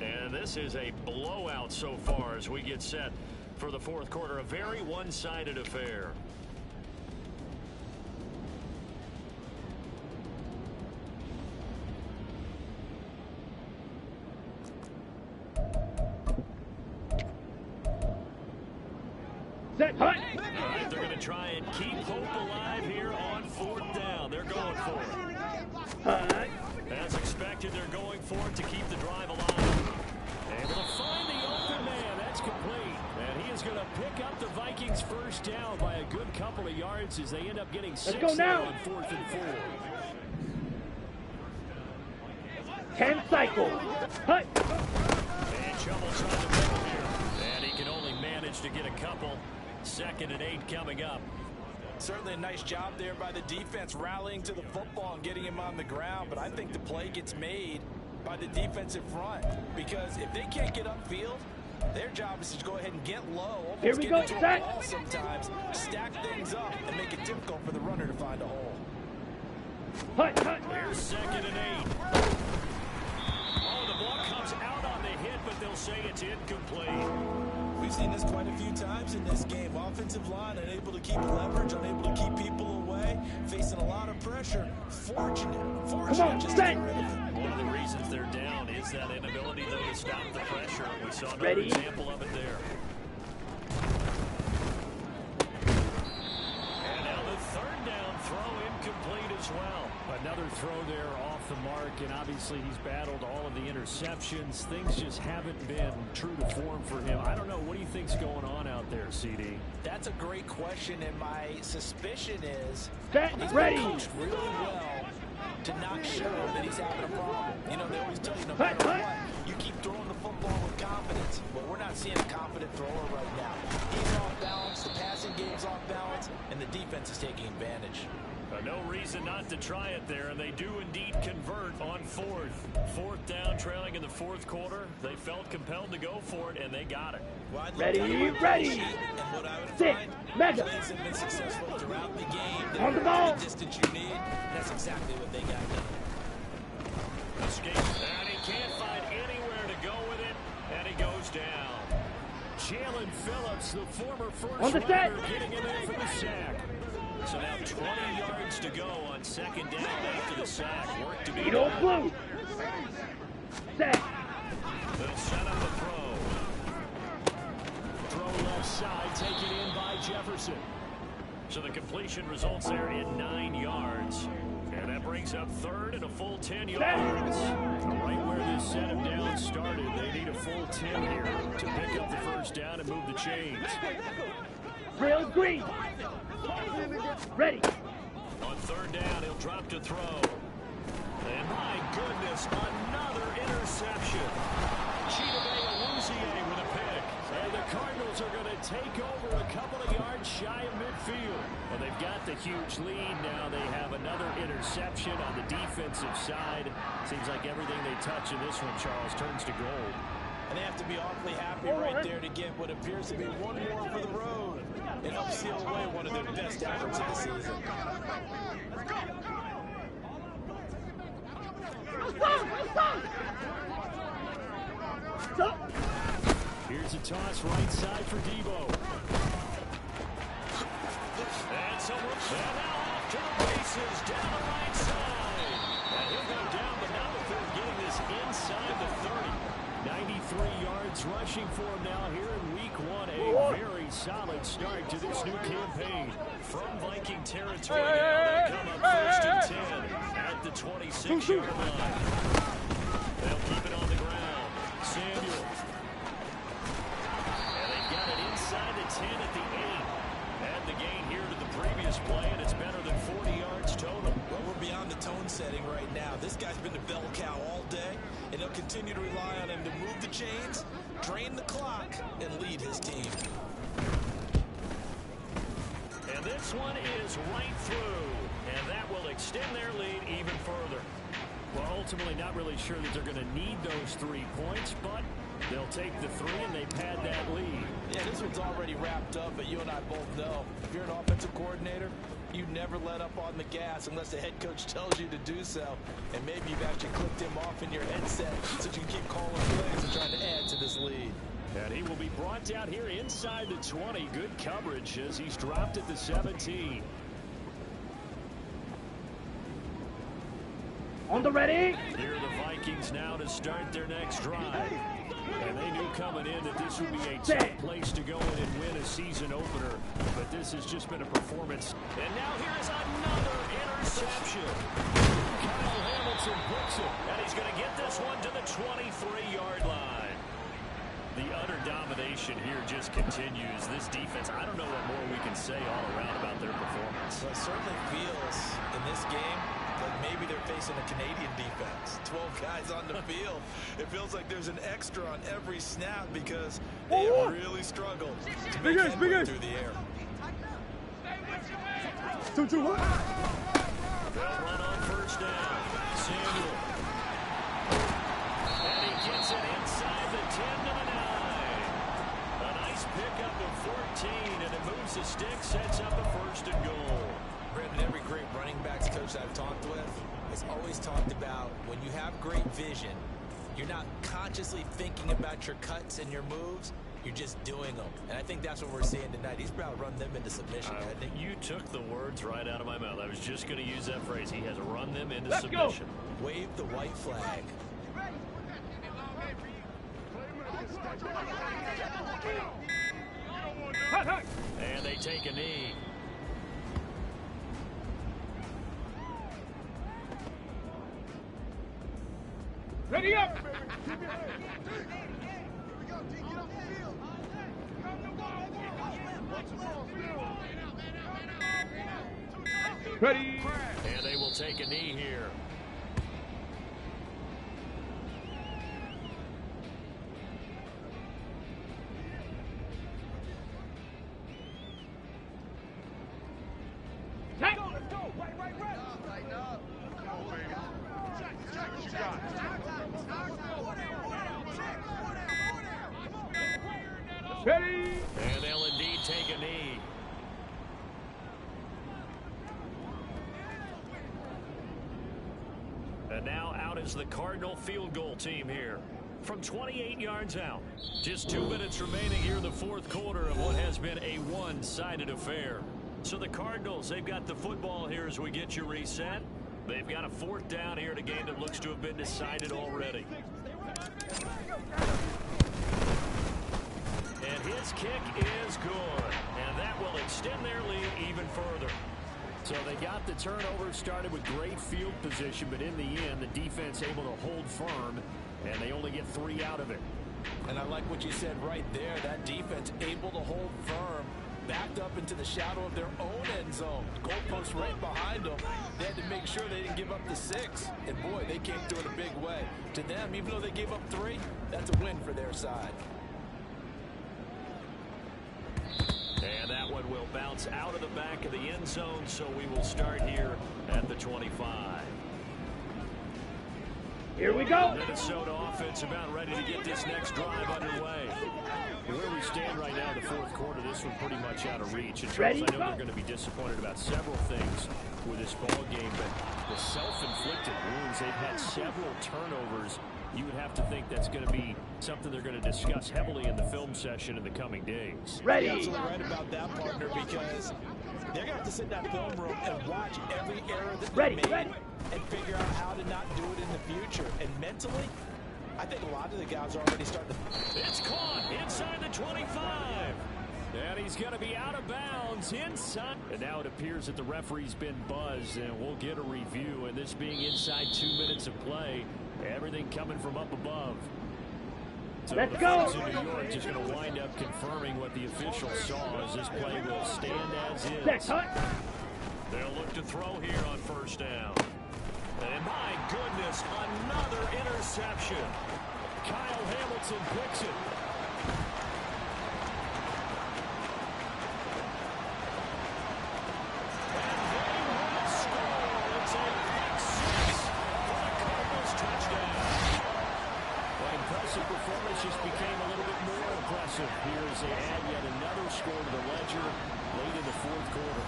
And this is a blowout so far as we get set for the 4th quarter. A very one-sided affair. Set, hut. All right, they're going to try and keep hope alive here on 4th down. They're going for it. Hut. As expected, they're going for it to keep the drive alive. Able to find the open man. That's complete. And he is going to pick up the Vikings' 1st down by a good couple of yards as they end up getting 6 go now. on 4th and 4. 10 cycle. Hut. And Chubb trying to middle here. And he can only manage to get a couple. 2nd and 8 coming up. Certainly a nice job there by the defense rallying to the football and getting him on the ground. But I think the play gets made by the defensive front. Because if they can't get upfield, their job is to go ahead and get low. Almost Here we get go, into a Zach. ball sometimes. Stack things up and make it difficult for the runner to find a hole. Hut, hut. Here's 2nd and 8. Oh, the ball comes out on the hit, but they'll say it's incomplete. We've seen this quite a few times in this game. Offensive line unable to keep leverage, unable to keep people away, facing a lot of pressure. Fortunate just to get rid of it. One of the reasons they're down is that inability, though, to stop the pressure. We saw another Ready? example of it there. And now the 3rd down throw incomplete as well. Another throw there off the mark, and obviously he's battled all of the interceptions. Things just haven't been true to form for him. I don't know. What do you think's going on out there, CD? That's a great question, and my suspicion is Set, he's ready. been coached really well to not show that he's having a problem. You know, they always tell you no matter what, you keep throwing the football with confidence. But we're not seeing a confident thrower right now. He's off balance, the passing game's off balance, and the defense is taking advantage. No reason not to try it there, and they do indeed convert on fourth. Fourth down, trailing in the fourth quarter. They felt compelled to go for it, and they got it. Well, Ready, ready. And what I would Sit. find, Mega. plays have been successful throughout the game. On the ball. The distance you need, that's exactly what they got done. Escape, and he can't find anywhere to go with it, and he goes down. Jalen Phillips, the former On the first set. rounder, getting in there for the sack. So now 20 yards to go on second down after the sack. Work to be Edo done. blue. Set. They'll set up the throw. Throw left side, taken in by Jefferson. So the completion results there in 9 yards. And that brings up third and a full 10 yards. Right where this set him down started, they need a full 10 here to pick up the first down and move the chains. Rail green. Ready. On third down, he'll drop to throw. And my goodness, another interception. Chidobe Awuzie with a pick. And the Cardinals are going to take over a couple of yards shy of midfield. Well, they've got the huge lead. Now they have another interception on the defensive side. Seems like everything they touch in this one, Charles, turns to gold. And they have to be awfully happy right there to get what appears to be one more for the road. It helps seal away one of their best efforts of the season. Here's a toss right side for Debo. And now off to the races down the right side. And he'll go down, but not before getting this inside the 30. 93 yards rushing for him now here in week one. A very solid start to this new campaign. From Viking territory now, they come up first and 10 at the 26-yard line. They'll keep it on the ground. Samuel. And they've got it inside the 10 at the 8. And the gain here to the previous play, and it's better than 40 yards total. Well, we're beyond the tone setting right now. This guy's been the bell cow all day, and he'll continue to rely on him to move the chains, drain the clock, and lead his team. And this one is right through, and that will extend their lead even further. Well, ultimately not really sure that they're going to need those 3 points, but they'll take the 3 and they pad that lead. Yeah, this one's already wrapped up, but you and I both know if you're an offensive coordinator, you never let up on the gas unless the head coach tells you to do so. And maybe you've actually clicked him off in your headset so you can keep calling plays and trying to add to this lead. And he will be brought down here inside the 20. Good coverage as he's dropped at the 17. On the ready. Here are the Vikings now to start their next drive. And they knew coming in that this would be a tough place to go in and win a season opener. But this has just been a performance. And now here is another interception. Kyle Hamilton picks it. And he's going to get this one to the 23-yard line. The utter domination here just continues. This defense, I don't know what more we can say all around about their performance. Well, it certainly feels in this game like maybe they're facing a Canadian defense. 12 guys on the field. It feels like there's an extra on every snap because they have really struggled to make headway through the air. 2-2-1. They'll run on first down. Samuel. And he gets it inside the 10 to the 9. A nice pickup of 14, and it moves the stick, sets up a first and goal. Brandon, every great running backs coach I've talked with has always talked about when you have great vision, you're not consciously thinking about your cuts and your moves, you're just doing them. And I think that's what we're seeing tonight. He's about to run them into submission. You took the words right out of my mouth. I was just going to use that phrase. He has run them into Let's submission. Go. Wave the white flag. And they take a knee. Ready up. Ready. And they will take a knee here. Let's go. Right. Tighten up. Go, baby. Check what you got. Ready. And they'll indeed take a knee. And now out is the Cardinal field goal team here. From 28 yards out. Just 2 minutes remaining here in the fourth quarter of what has been a one-sided affair. So the Cardinals, they've got the football here as we get you reset. They've got a fourth down here in a game that looks to have been decided already. And his kick is good. And that will extend their lead even further. So they got the turnover started with great field position, but in the end, the defense able to hold firm, and they only get 3 out of it. And I like what you said right there. That defense able to hold firm, backed up into the shadow of their own end zone. Goalpost right behind them. They had to make sure they didn't give up the 6. And boy, they came through in a big way. To them, even though they gave up 3, that's a win for their side. And that one will bounce out of the back of the end zone, so we will start here at the 25. Here we go. Minnesota offense about ready to get this next drive underway. Where we stand right now in the fourth quarter, this one pretty much out of reach. And Charles, I know they're going to be disappointed about several things with this ball game, but the self-inflicted wounds, they've had several turnovers. You would have to think that's going to be something they're going to discuss heavily in the film session in the coming days. Ready. You're absolutely right about that, partner, because they're going to have to sit in that film room and watch every error that they made and figure out how to not do it in the future. And mentally, I think a lot of the guys are already starting to... It's caught inside the 25. And he's going to be out of bounds inside. And now it appears that the referee's been buzzed, and we'll get a review. And this being inside 2 minutes of play, everything coming from up above. So Let's the go. folks in New York just going to wind up confirming what the official saw as this play will stand as is. They'll look to throw here on first down. And my goodness, another interception. Kyle Hamilton picks it. And they will score. It's a pick six for the Cardinals touchdown. Well, impressive performance just became a little bit more impressive here as they add yet another score to the ledger late in the fourth quarter.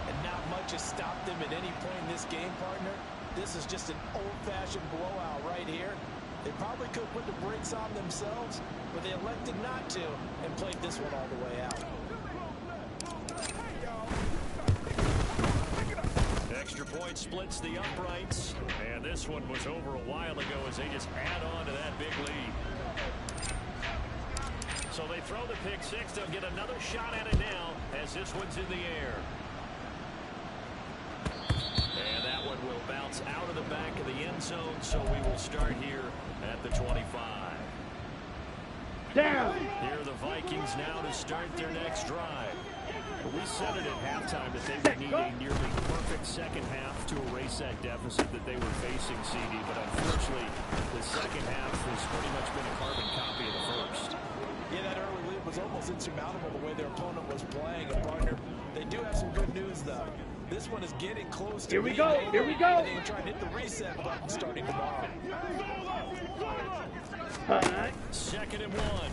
And not much has stopped them at any point in this game, partner. This is just an old-fashioned blowout right here. They probably could have put the brakes on themselves, but they elected not to and played this one all the way out. Extra point splits the uprights, and this one was over a while ago as they just add on to that big lead. So they throw the pick six. They'll get another shot at it now as this one's in the air. And that one will bounce out of the back of the end zone, so we will start here at the 25. Down. Here are the Vikings now to start their next drive. We said it at halftime that they would need a nearly perfect second half to erase that deficit that they were facing, CD, but unfortunately the second half has pretty much been a carbon copy of the first. Yeah, that early lead was almost insurmountable the way their opponent was playing. And partner, they do have some good news, though. This one is getting close to Here we go. Here we go. They can try and hit the reset button starting tomorrow. Second and 1.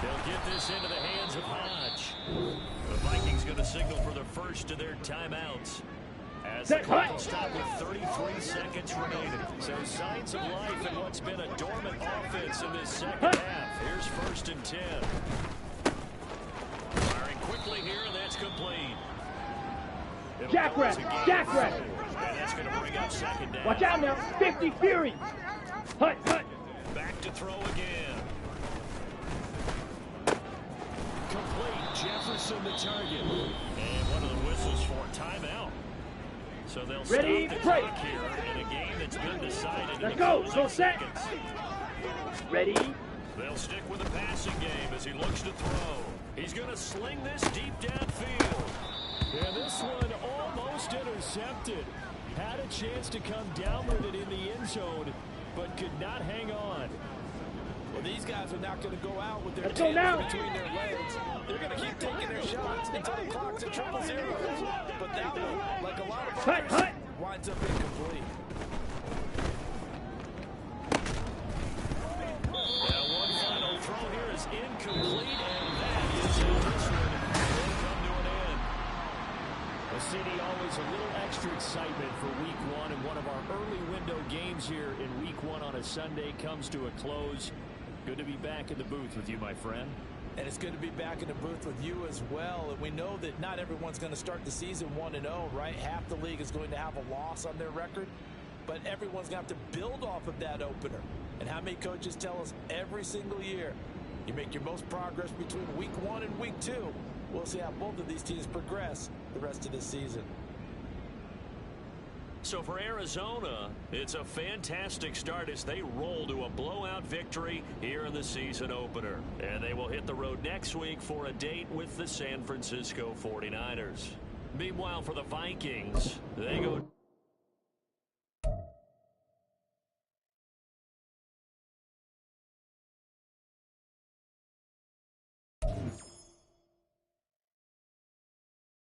They'll get this into the hands of Hodge. The Vikings going to signal for the first of their timeouts. As the clock stop with 33 seconds remaining. So signs of life in what's been a dormant offense in this second half. Here's first and 10. Firing quickly here, and that's complete. Jackrabbit. Jackrabbit. And that's going to bring up second down. Watch out now. 50 Fury. Hut, hut. Back to throw again. Complete. Jefferson the target. And one of the whistles for timeout. So they'll Ready, stop the break. clock here in a game that's been decided. Let's go. Go set. Seconds. Ready. They'll stick with the passing game as he looks to throw. He's going to sling this deep downfield. And this one almost intercepted. Had a chance to come down with it in the end zone, but could not hang on. Well, these guys are not going to go out with their Let's go now. tails between their legs. They're going to keep taking their shots until the clock's at triple zeros. But that one, like a lot of others, winds up incomplete. excitement for Week 1, and one of our early window games here in Week 1 on a Sunday comes to a close. Good to be back in the booth with you, my friend. And it's good to be back in the booth with you as well. And we know that not everyone's going to start the season 1-0, right? Half the league is going to have a loss on their record. But everyone's going to have to build off of that opener. And how many coaches tell us every single year, you make your most progress between Week 1 and Week 2. We'll see how both of these teams progress the rest of this season. So for Arizona, it's a fantastic start as they roll to a blowout victory here in the season opener. And they will hit the road next week for a date with the San Francisco 49ers. Meanwhile, for the Vikings, they go